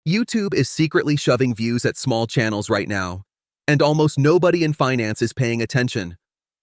YouTube is secretly shoving views at small channels right now, and almost nobody in finance is paying attention.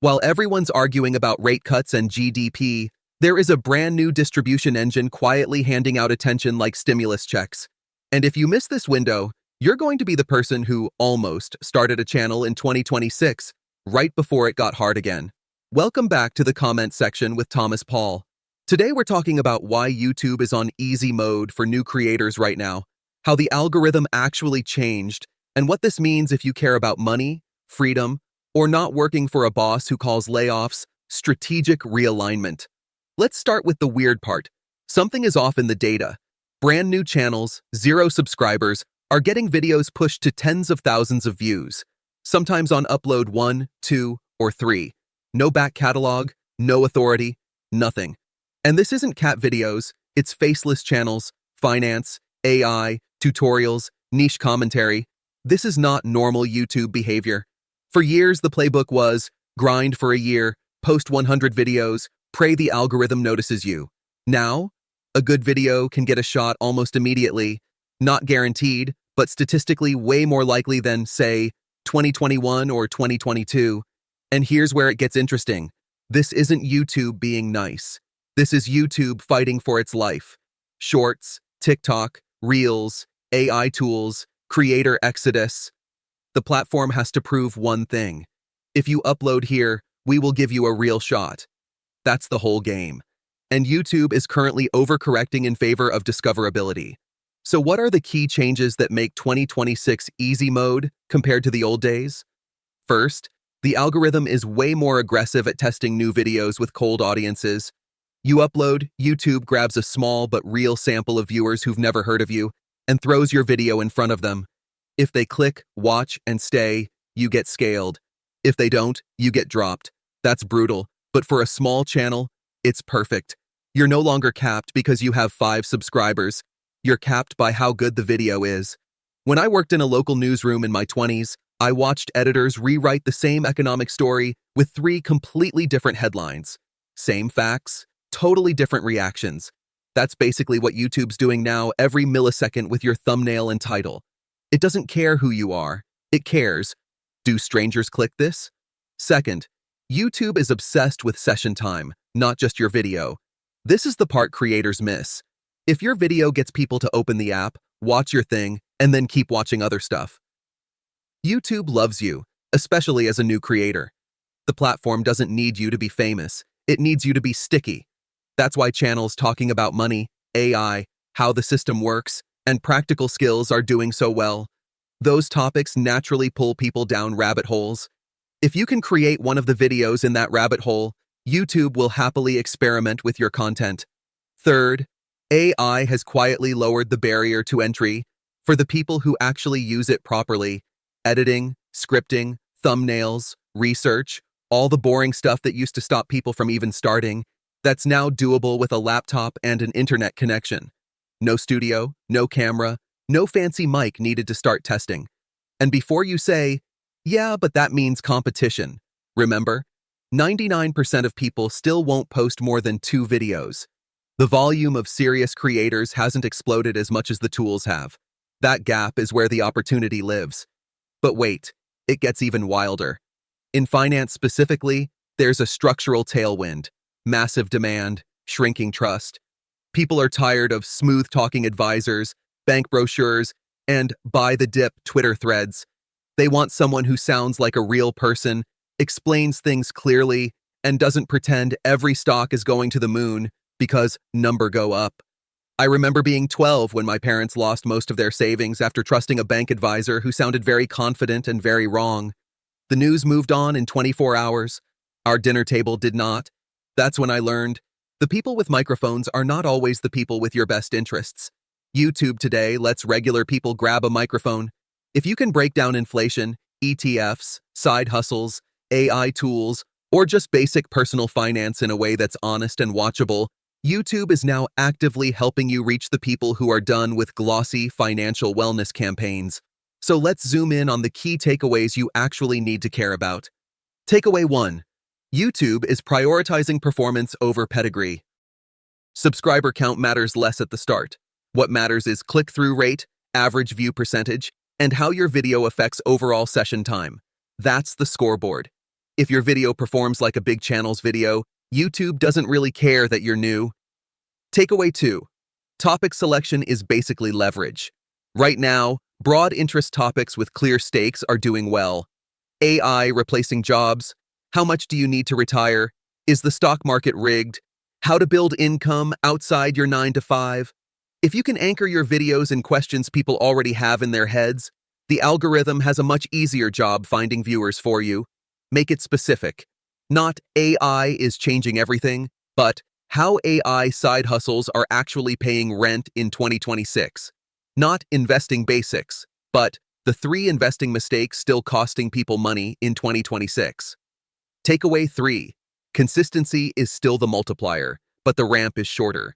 While everyone's arguing about rate cuts and GDP, there is a brand new distribution engine quietly handing out attention like stimulus checks. And if you miss this window, you're going to be the person who almost started a channel in 2026, right before it got hard again. Welcome back to the comment section with Thomas Paul. Today we're talking about why YouTube is on easy mode for new creators right now, how the algorithm actually changed, and what this means if you care about money, freedom, or not working for a boss who calls layoffs strategic realignment. Let's start with the weird part. Something is off in the data. Brand new channels, 0 subscribers, are getting videos pushed to tens of thousands of views, sometimes on upload 1, 2, or 3. No back catalog, no authority, nothing. And this isn't cat videos, it's faceless channels, finance, AI, tutorials, niche commentary. This is not normal YouTube behavior. For years, the playbook was grind for a year, post 100 videos, pray the algorithm notices you. Now, a good video can get a shot almost immediately, not guaranteed, but statistically way more likely than, say, 2021 or 2022. And here's where it gets interesting. This isn't YouTube being nice. This is YouTube fighting for its life. Shorts, TikTok, Reels, AI tools, creator exodus. The platform has to prove one thing. If you upload here, we will give you a real shot. That's the whole game. And YouTube is currently overcorrecting in favor of discoverability. So what are the key changes that make 2026 easy mode compared to the old days? First, the algorithm is way more aggressive at testing new videos with cold audiences. You upload, YouTube grabs a small but real sample of viewers who've never heard of you and throws your video in front of them. If they click, watch, and stay, you get scaled. If they don't, you get dropped. That's brutal, but for a small channel, it's perfect. You're no longer capped because you have 5 subscribers. You're capped by how good the video is. When I worked in a local newsroom in my 20s, I watched editors rewrite the same economic story with 3 completely different headlines. Same facts, totally different reactions. That's basically what YouTube's doing now every millisecond with your thumbnail and title. It doesn't care who you are. It cares. Do strangers click this? Second, YouTube is obsessed with session time, not just your video. This is the part creators miss. If your video gets people to open the app, watch your thing, and then keep watching other stuff. YouTube loves you, especially as a new creator. The platform doesn't need you to be famous. It needs you to be sticky. That's why channels talking about money, AI, how the system works, and practical skills are doing so well. Those topics naturally pull people down rabbit holes. If you can create one of the videos in that rabbit hole, YouTube will happily experiment with your content. Third, AI has quietly lowered the barrier to entry for the people who actually use it properly. Editing, scripting, thumbnails, research, all the boring stuff that used to stop people from even starting, that's now doable with a laptop and an internet connection. No studio, no camera, no fancy mic needed to start testing. And before you say, yeah, but that means competition, remember, 99% of people still won't post more than 2 videos. The volume of serious creators hasn't exploded as much as the tools have. That gap is where the opportunity lives. But wait, it gets even wilder. In finance specifically, there's a structural tailwind, massive demand, shrinking trust. People are tired of smooth-talking advisors, bank brochures, and buy-the-dip Twitter threads. They want someone who sounds like a real person, explains things clearly, and doesn't pretend every stock is going to the moon because number go up. I remember being 12 when my parents lost most of their savings after trusting a bank advisor who sounded very confident and very wrong. The news moved on in 24 hours. Our dinner table did not. That's when I learned the people with microphones are not always the people with your best interests. YouTube today lets regular people grab a microphone. If you can break down inflation, ETFs, side hustles, AI tools, or just basic personal finance in a way that's honest and watchable, YouTube is now actively helping you reach the people who are done with glossy financial wellness campaigns. So let's zoom in on the key takeaways you actually need to care about. Takeaway 1. YouTube is prioritizing performance over pedigree. Subscriber count matters less at the start. What matters is click-through rate, average view percentage, and how your video affects overall session time. That's the scoreboard. If your video performs like a big channel's video, YouTube doesn't really care that you're new. Takeaway 2. Topic selection is basically leverage. Right now, broad interest topics with clear stakes are doing well. AI replacing jobs? How much do you need to retire? Is the stock market rigged? How to build income outside your 9 to 5? If you can anchor your videos in questions people already have in their heads, the algorithm has a much easier job finding viewers for you. Make it specific. Not AI is changing everything, but how AI side hustles are actually paying rent in 2026. Not investing basics, but the 3 investing mistakes still costing people money in 2026. Takeaway 3. Consistency is still the multiplier, but the ramp is shorter.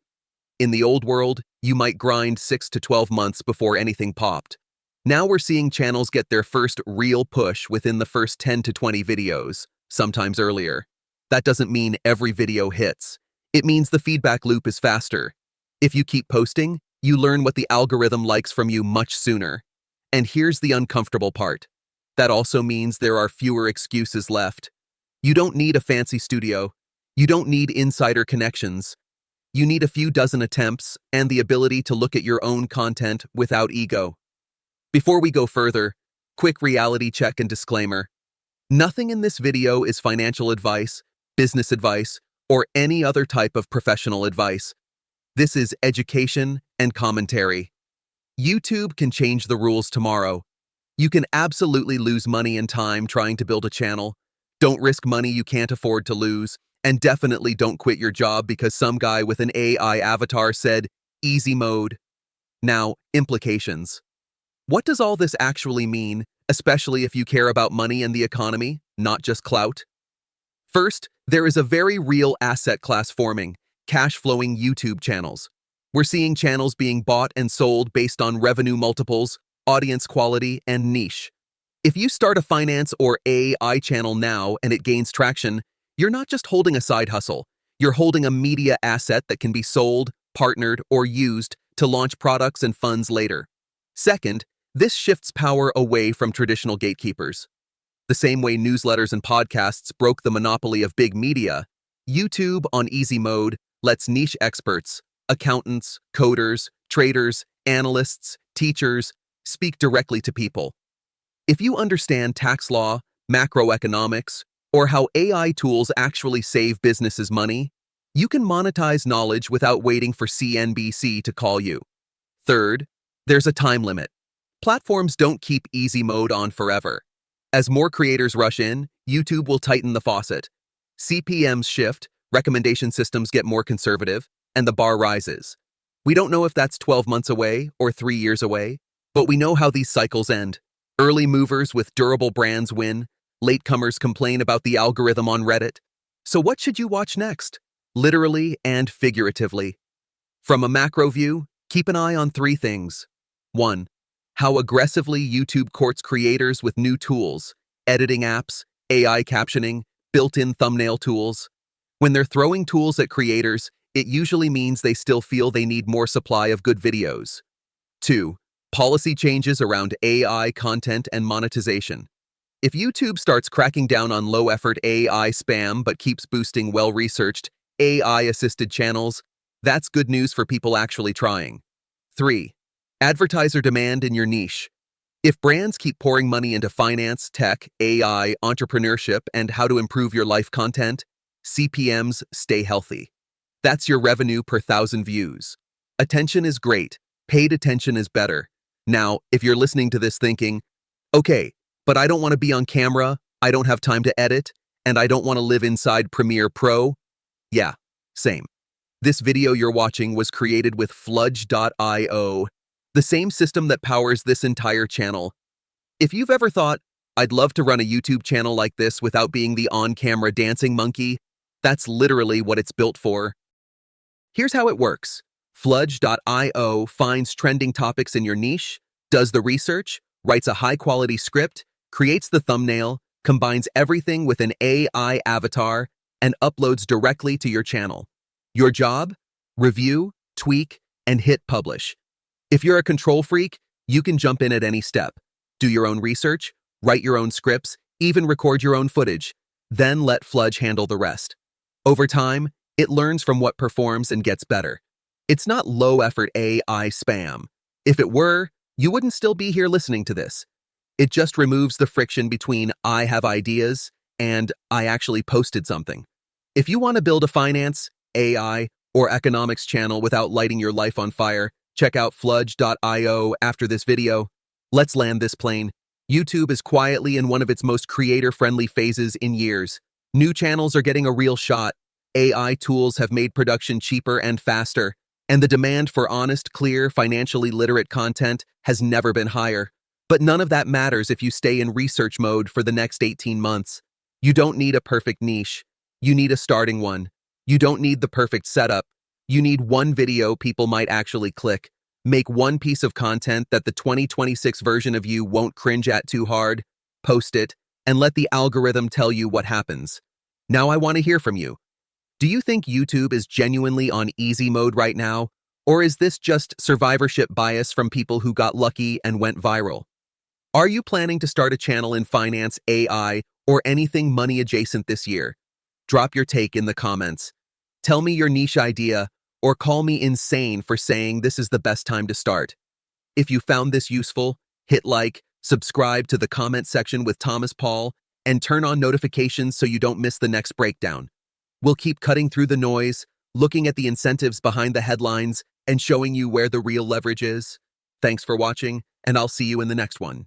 In the old world, you might grind 6 to 12 months before anything popped. Now we're seeing channels get their first real push within the first 10 to 20 videos, sometimes earlier. That doesn't mean every video hits. It means the feedback loop is faster. If you keep posting, you learn what the algorithm likes from you much sooner. And here's the uncomfortable part. That also means there are fewer excuses left. You don't need a fancy studio. You don't need insider connections. You need a few dozen attempts and the ability to look at your own content without ego. Before we go further, quick reality check and disclaimer. Nothing in this video is financial advice, business advice, or any other type of professional advice. This is education and commentary. YouTube can change the rules tomorrow. You can absolutely lose money and time trying to build a channel. Don't risk money you can't afford to lose, and definitely don't quit your job because some guy with an AI avatar said, easy mode. Now, implications. What does all this actually mean, especially if you care about money and the economy, not just clout? First, there is a very real asset class forming, cash-flowing YouTube channels. We're seeing channels being bought and sold based on revenue multiples, audience quality, and niche. If you start a finance or AI channel now and it gains traction, you're not just holding a side hustle. You're holding a media asset that can be sold, partnered, or used to launch products and funds later. Second, this shifts power away from traditional gatekeepers. The same way newsletters and podcasts broke the monopoly of big media, YouTube on easy mode lets niche experts, accountants, coders, traders, analysts, teachers, speak directly to people. If you understand tax law, macroeconomics, or how AI tools actually save businesses money, you can monetize knowledge without waiting for CNBC to call you. Third, there's a time limit. Platforms don't keep easy mode on forever. As more creators rush in, YouTube will tighten the faucet. CPMs shift, recommendation systems get more conservative, and the bar rises. We don't know if that's 12 months away or 3 years away, but we know how these cycles end. Early movers with durable brands win. Latecomers complain about the algorithm on Reddit. So what should you watch next? Literally and figuratively. From a macro view, keep an eye on 3 things. 1. How aggressively YouTube courts creators with new tools, editing apps, AI captioning, built-in thumbnail tools. When they're throwing tools at creators, it usually means they still feel they need more supply of good videos. 2. Policy changes around AI content and monetization. If YouTube starts cracking down on low-effort AI spam but keeps boosting well-researched, AI-assisted channels, that's good news for people actually trying. 3. Advertiser demand in your niche. If brands keep pouring money into finance, tech, AI, entrepreneurship, and how to improve your life content, CPMs stay healthy. That's your revenue per 1,000 views. Attention is great. Paid attention is better. Now, if you're listening to this thinking, okay, but I don't want to be on camera, I don't have time to edit, and I don't want to live inside Premiere Pro. Yeah, same. This video you're watching was created with Fludge.io, the same system that powers this entire channel. If you've ever thought, I'd love to run a YouTube channel like this without being the on-camera dancing monkey, that's literally what it's built for. Here's how it works. Fludge.io finds trending topics in your niche, does the research, writes a high-quality script, creates the thumbnail, combines everything with an AI avatar, and uploads directly to your channel. Your job? Review, tweak, and hit publish. If you're a control freak, You can jump in at any step, do your own research, write your own scripts, even record your own footage, then let Fludge handle the rest. Over time, it learns from what performs and gets better. It's not low-effort AI spam. If it were, you wouldn't still be here listening to this. It just removes the friction between I have ideas and I actually posted something. If you want to build a finance, AI, or economics channel without lighting your life on fire, check out fludge.io after this video. Let's land this plane. YouTube is quietly in one of its most creator-friendly phases in years. New channels are getting a real shot. AI tools have made production cheaper and faster, and the demand for honest, clear, financially literate content has never been higher. But none of that matters if you stay in research mode for the next 18 months. You don't need a perfect niche. You need a starting one. You don't need the perfect setup. You need one video people might actually click. Make one piece of content that the 2026 version of you won't cringe at too hard. Post it, and let the algorithm tell you what happens. Now I want to hear from you. Do you think YouTube is genuinely on easy mode right now? Or is this just survivorship bias from people who got lucky and went viral? Are you planning to start a channel in finance, AI, or anything money adjacent this year? Drop your take in the comments. Tell me your niche idea, or call me insane for saying this is the best time to start. If you found this useful, hit like, subscribe to the comment section with Thomas Paul, and turn on notifications so you don't miss the next breakdown. We'll keep cutting through the noise, looking at the incentives behind the headlines, and showing you where the real leverage is. Thanks for watching, and I'll see you in the next one.